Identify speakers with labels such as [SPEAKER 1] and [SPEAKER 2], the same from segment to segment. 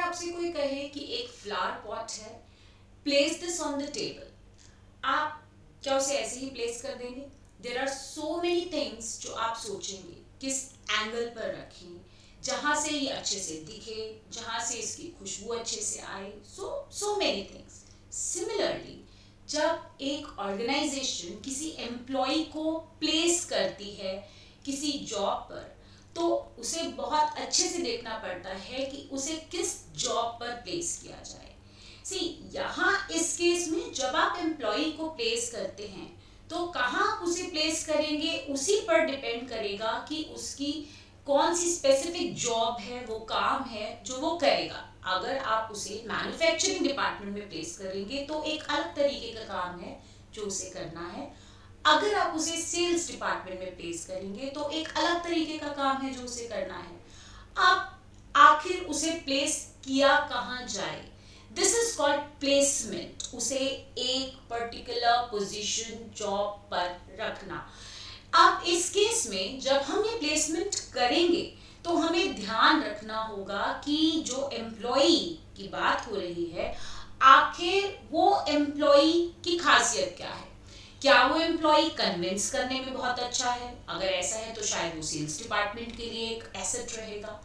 [SPEAKER 1] आपसे कोई कहे कि एक फ्लावर पॉट है, place this on the table, आप क्या उसे ऐसे ही प्लेस कर देंगे? There are so many things जो आप सोचेंगे किस एंगल पर रखें, जहां से ये अच्छे से दिखे, जहां से इसकी खुशबू अच्छे से आए, सो मेनी थिंग्स। सिमिलरली, जब एक ऑर्गेनाइजेशन किसी एम्प्लॉय को प्लेस करती है किसी जॉब पर, तो उसे बहुत अच्छे से देखना पड़ता है कि उसे किस जॉब पर प्लेस किया जाए। सी, यहाँ इस केस में जब आप एम्प्लॉय को प्लेस करते हैं तो कहाँ आप उसे प्लेस करेंगे उसी पर डिपेंड करेगा कि उसकी कौन सी स्पेसिफिक जॉब है, वो काम है जो वो करेगा। अगर आप उसे मैन्युफैक्चरिंग डिपार्टमेंट में प्लेस करेंगे तो एक अलग तरीके का काम है जो उसे करना है। अगर आप उसे सेल्स डिपार्टमेंट में प्लेस करेंगे तो एक अलग तरीके का काम है जो उसे करना है। अब आखिर उसे प्लेस किया कहाँ जाए, दिस इज कॉल्ड प्लेसमेंट। उसे एक पर्टिकुलर पोजीशन, जॉब पर रखना। अब इस केस में जब हम ये प्लेसमेंट करेंगे तो हमें ध्यान रखना होगा कि जो एम्प्लॉई की बात हो रही है, आखिर वो एम्प्लॉई की खासियत क्या है। क्या वो एम्प्लॉय कन्विंस करने में बहुत अच्छा है? अगर ऐसा है तो शायद वो सेल्स डिपार्टमेंट के लिए एक एसेट रहेगा।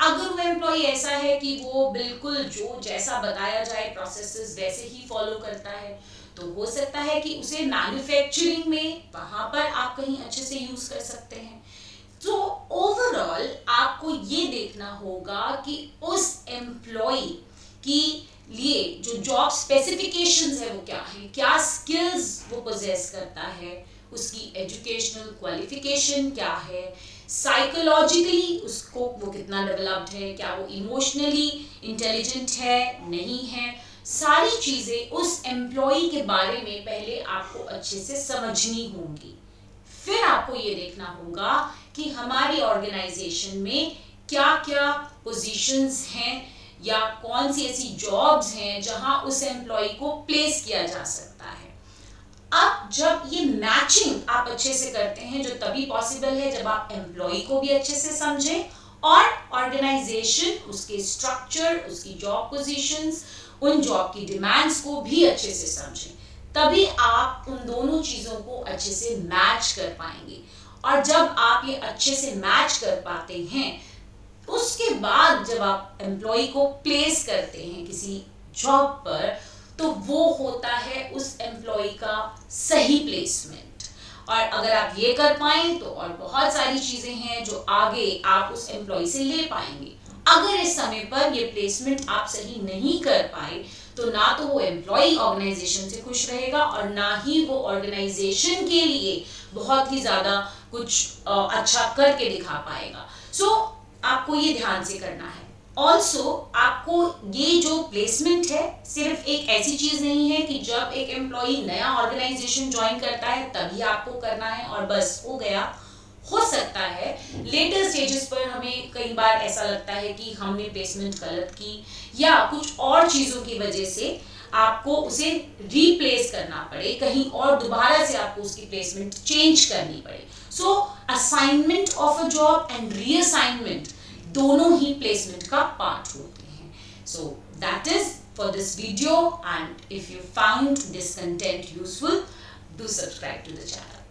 [SPEAKER 1] अगर वो एम्प्लॉय ऐसा है कि वो बिल्कुल जो जैसा बताया जाए प्रोसेसेस वैसे ही फॉलो करता है, तो हो सकता है कि उसे मैन्युफैक्चरिंग में वहां पर आप कहीं अच्छे से यूज कर सकते हैं। तो ओवरऑल आपको ये देखना होगा कि उस एम्प्लॉय की लिए जो जॉब स्पेसिफिकेशंस है वो क्या है, क्या स्किल्स वो पोजेस करता है, उसकी एजुकेशनल क्वालिफिकेशन क्या है, साइकोलॉजिकली उसको वो कितना डेवलप्ड है, क्या वो इमोशनली इंटेलिजेंट है, नहीं है। सारी चीजें उस एम्प्लॉय के बारे में पहले आपको अच्छे से समझनी होंगी। फिर आपको ये देखना होगा कि हमारी ऑर्गेनाइजेशन में क्या क्या पोजीशंस हैं या कौन सी ऐसी जॉब्स हैं जहां उस एम्प्लॉय को प्लेस किया जा सकता है। अब जब ये मैचिंग आप अच्छे से करते हैं, जो तभी पॉसिबल है जब आप एम्प्लॉय को भी अच्छे से समझें और ऑर्गेनाइजेशन, उसके स्ट्रक्चर, उसकी जॉब पोजीशंस, उन जॉब की डिमांड्स को भी अच्छे से समझें। तभी आप उन दोनों चीजों को अच्छे से मैच कर पाएंगे। और जब आप ये अच्छे से मैच कर पाते हैं, उसके बाद जब आप एम्प्लॉय को प्लेस करते हैं किसी जॉब पर, तो वो होता है उस एम्प्लॉय का सही प्लेसमेंट। और अगर आप ये कर पाए तो और बहुत सारी चीजें हैं जो आगे आप उस एम्प्लॉय से ले पाएंगे। अगर इस समय पर ये प्लेसमेंट आप सही नहीं कर पाए तो ना तो वो एम्प्लॉय ऑर्गेनाइजेशन से खुश रहेगा और ना ही वो ऑर्गेनाइजेशन के लिए बहुत ही ज्यादा कुछ अच्छा करके दिखा पाएगा। सो आपको ये ध्यान से करना है। ऑल्सो आपको ये जो प्लेसमेंट है सिर्फ एक ऐसी चीज नहीं है कि जब एक एम्प्लॉय नया ऑर्गेनाइजेशन ज्वाइन करता है तभी आपको करना है और बस हो गया। हो सकता है लेटर स्टेजेस पर हमें कई बार ऐसा लगता है कि हमने प्लेसमेंट गलत की या कुछ और चीजों की वजह से आपको उसे रिप्लेस करना पड़े, कहीं और दोबारा से आपको उसकी प्लेसमेंट चेंज करनी पड़े। So assignment of a job and reassignment दोनों ही प्लेसमेंट का पार्ट होते हैं। So that is for this video, and if you found this content useful, do subscribe to the channel.